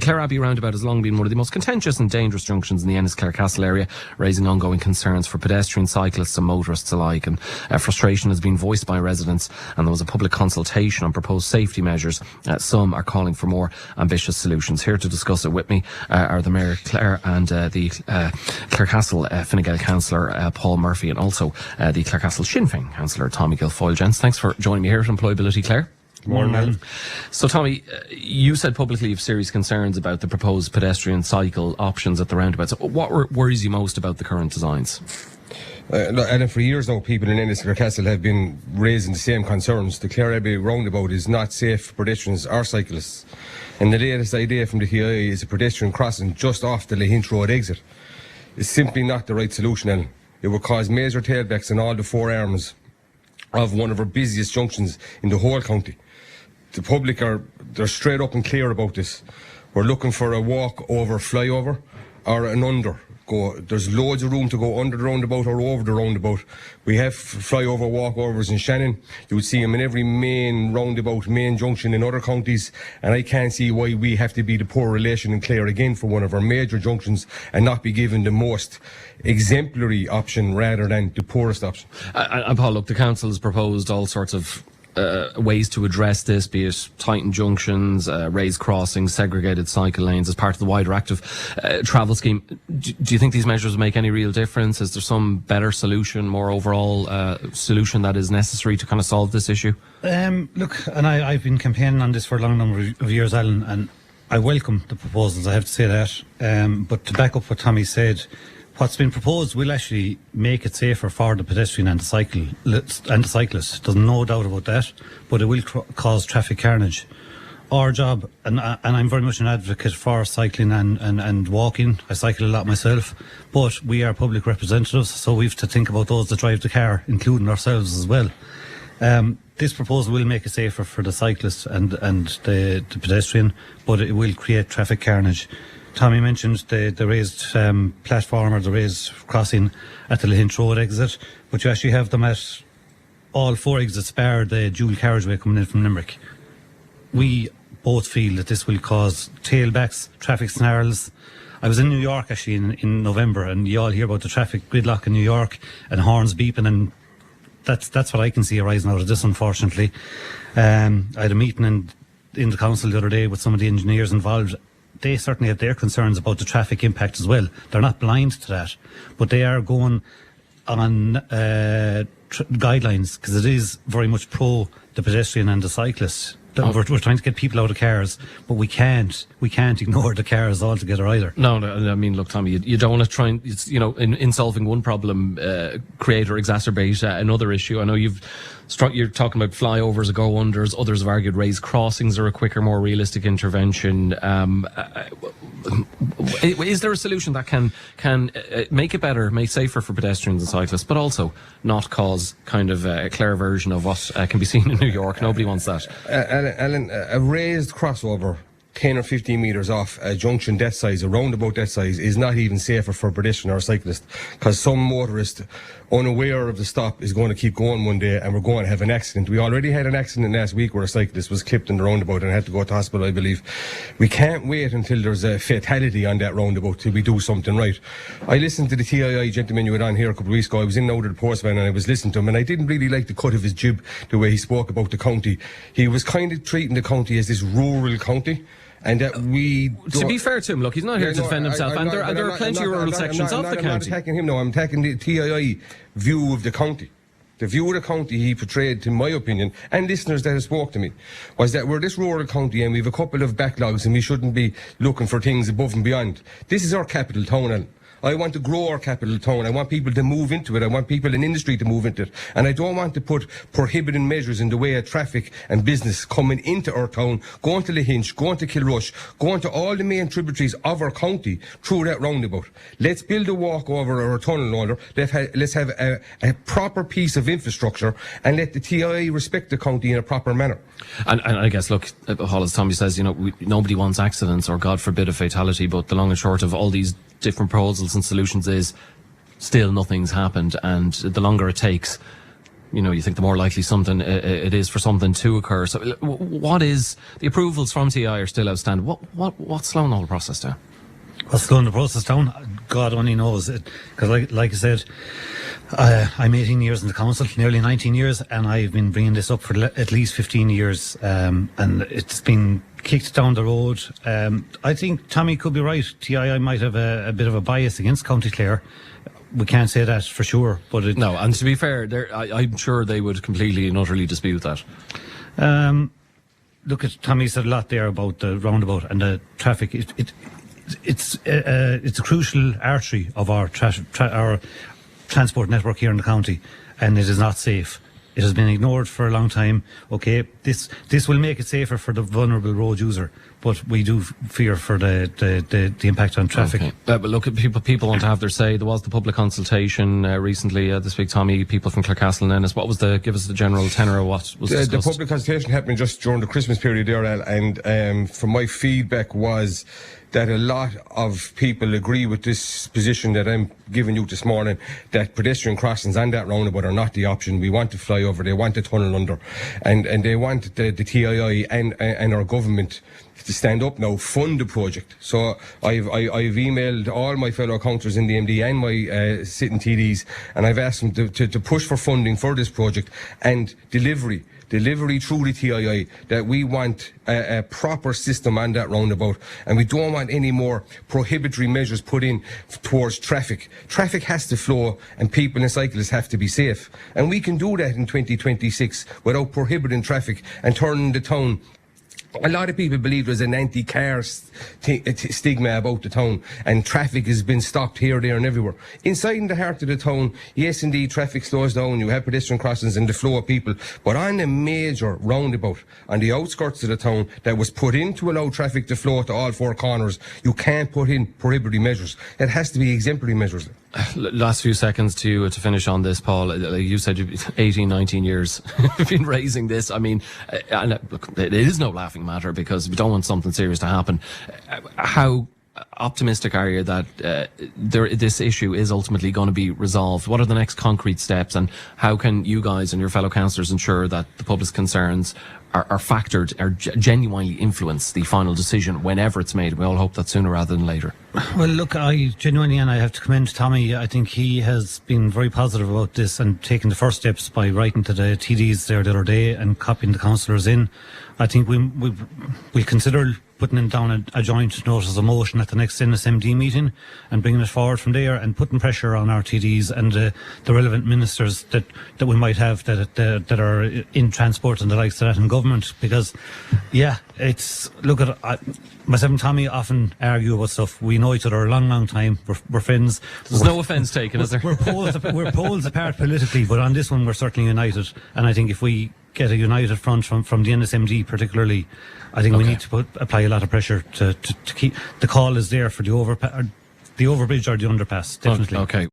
Clareabbey Roundabout has long been one of the most contentious and dangerous junctions in the Ennis Clarecastle area, raising ongoing concerns for pedestrians, cyclists and motorists alike. And frustration has been voiced by residents, and there was a public consultation on proposed safety measures. Some are calling for more ambitious solutions. Here to discuss it with me are the Mayor Clare and the Clarecastle Fine Gael councillor Paul Murphy, and also the Clarecastle Sinn Féin councillor Tommy Guilfoyle. Gents, thanks for joining me here at Employability, Clare. Good morning, Alan. So, Tommy, you said publicly you have serious concerns about the proposed pedestrian cycle options at the roundabout. So what worries you most about the current designs? And for years now, people in Ennis and Clarecastle have been raising the same concerns. The Clareabbey Roundabout is not safe for pedestrians or cyclists. And the latest idea from the TIA is a pedestrian crossing just off the Lahinch Road exit. It's simply not the right solution, Alan. It would cause major tailbacks in all the four arms of one of our busiest junctions in the whole county. The public they're straight up and clear about this. We're looking for a walk over flyover or an undergo. There's loads of room to go under the roundabout or over the roundabout. We have flyover walkovers in Shannon. You would see them in every main roundabout, main junction in other counties, and I can't see why we have to be the poor relation in Clare again for one of our major junctions and not be given the most exemplary option rather than the poorest option. And Paul, look, the council has proposed all sorts of ways to address this, be it tightened junctions, raised crossings, segregated cycle lanes as part of the wider active travel scheme. Do you think these measures make any real difference? Is there some better solution, more overall solution that is necessary to kind of solve this issue? Look, and I've been campaigning on this for a long number of years, Alan, and I welcome the proposals, I have to say that. But to back up what Tommy said, what's been proposed will actually make it safer for the pedestrian and the cyclist. There's no doubt about that, but it will cause traffic carnage. Our job, and I'm very much an advocate for cycling and walking. I cycle a lot myself, but we are public representatives, so we have to think about those that drive the car, including ourselves as well. This proposal will make it safer for the cyclist and the pedestrian, but it will create traffic carnage. Tommy mentioned the raised platform or the raised crossing at the Lahinch Road exit, but you actually have them at all four exits bar the dual carriageway coming in from Limerick. We both feel that this will cause tailbacks, traffic snarls. I was in New York actually in November, and you all hear about the traffic gridlock in New York and horns beeping, and that's what I can see arising out of this, unfortunately. I had a meeting in the council the other day with some of the engineers involved. They certainly have their concerns about the traffic impact as well. They're not blind to that, but they are going on guidelines because it is very much pro the pedestrian and the cyclist. We're trying to get people out of cars, but we can't ignore the cars altogether either. No, I mean, look, Tommy, you don't want to try and, in solving one problem, create or exacerbate another issue. I know you're talking about flyovers, go-unders. Others have argued raised crossings are a quicker, more realistic intervention. Is there a solution that can make it better, make it safer for pedestrians and cyclists, but also not cause kind of a Clare version of what can be seen in New York? Nobody wants that. Alan, a raised crossover 10 or 15 metres off a junction that size, a roundabout that size, is not even safer for a pedestrian or a cyclist, because some motorist, unaware of the stop, is going to keep going one day and we're going to have an accident. We already had an accident last week where a cyclist was clipped in the roundabout and had to go to hospital, I believe. We can't wait until there's a fatality on that roundabout till we do something right. I listened to the TII gentleman you had on here a couple of weeks ago. I was in out of the postman and I was listening to him, and I didn't really like the cut of his jib, the way he spoke about the county. He was kind of treating the county as this rural county. And that to be fair to him, look, he's not here to defend himself, and there are plenty of rural sections of the county. I'm not attacking him, no, I'm attacking the TII view of the county. The view of the county he portrayed, in my opinion, and listeners that have spoke to me, was that we're this rural county and we have a couple of backlogs and we shouldn't be looking for things above and beyond. This is our capital town, Alan. I want to grow our capital town. I want people to move into it. I want people in industry to move into it. And I don't want to put prohibiting measures in the way of traffic and business coming into our town, going to Lahinch, going to Kilrush, going to all the main tributaries of our county through that roundabout. Let's build a walkover or a tunnel under. Let's have a proper piece of infrastructure and let the TIA respect the county in a proper manner. And I guess, look, Hall, as Tommy says, nobody wants accidents or, God forbid, a fatality, but the long and short of all these different proposals and solutions is still nothing's happened, and the longer it takes, you think the more likely something it is for something to occur. So what is the approvals from TI are still outstanding? What's slowing the whole process down? What's slowing the process down? God only knows. Because like I said, I'm 18 years in the council, nearly 19 years, and I've been bringing this up for at least 15 years, and it's been kicked down the road. I think Tommy could be right. TI might have a bit of a bias against County Clare. We can't say that for sure, but no. And to be fair, I'm sure they would completely and utterly dispute that. Look, at Tommy said a lot there about the roundabout and the traffic. It's a crucial artery of our our transport network here in the county, and it is not safe. It has been ignored for a long time. Okay, this will make it safer for the vulnerable road user, but we do fear for the impact on traffic. Okay. But look, people want to have their say. There was the public consultation recently this week. Tommy, people from Clarecastle and Ennis. Give us the general tenor of what was discussed? The public consultation happened just during the Christmas period there, and from my feedback was that a lot of people agree with this position that I'm giving you this morning, that pedestrian crossings and that roundabout are not the option. We want to fly over, they want a tunnel under, and they want the TII and our government to stand up now, fund the project. So I've emailed all my fellow councillors in the MD and my sitting TDs, and I've asked them to push for funding for this project and delivery through the TII, that we want a proper system on that roundabout, and we don't want any more prohibitory measures put in towards traffic. Traffic has to flow, and people and cyclists have to be safe, and we can do that in 2026 without prohibiting traffic and turning the town. A lot of people believe there's an anti-car stigma about the town, and traffic has been stopped here, there and everywhere. Inside in the heart of the town, yes indeed, traffic slows down, you have pedestrian crossings and the flow of people, but on a major roundabout on the outskirts of the town that was put in to allow traffic to flow to all four corners, you can't put in prohibitory measures. It has to be exemplary measures. Last few seconds to finish on this, Paul. Like you said, you've 18, 19 years been raising this. I mean, and look, it is no laughing matter, because we don't want something serious to happen. How optimistic are you that this issue is ultimately going to be resolved? What are the next concrete steps, and how can you guys and your fellow councillors ensure that the public's concerns are factored, or genuinely influence the final decision whenever it's made? We all hope that sooner rather than later. Well, look, I genuinely, and I have to commend Tommy, I think he has been very positive about this and taken the first steps by writing to the TDs there the other day and copying the councillors in. I think we'll consider putting in down a joint notice of motion at the next Ennis MD meeting and bringing it forward from there, and putting pressure on our TDs and the relevant ministers that we might have that are in transport and the likes of that in government. Because, yeah, it's, look at, myself and Tommy often argue about stuff. We know each other a long time. We're friends. There's no offence taken, is there? We're poles apart politically, but on this one we're certainly united. And I think if we get a united front from the NSMD particularly, I think we need to apply a lot of pressure to keep the call is there for the overbridge or the underpass, definitely. Okay.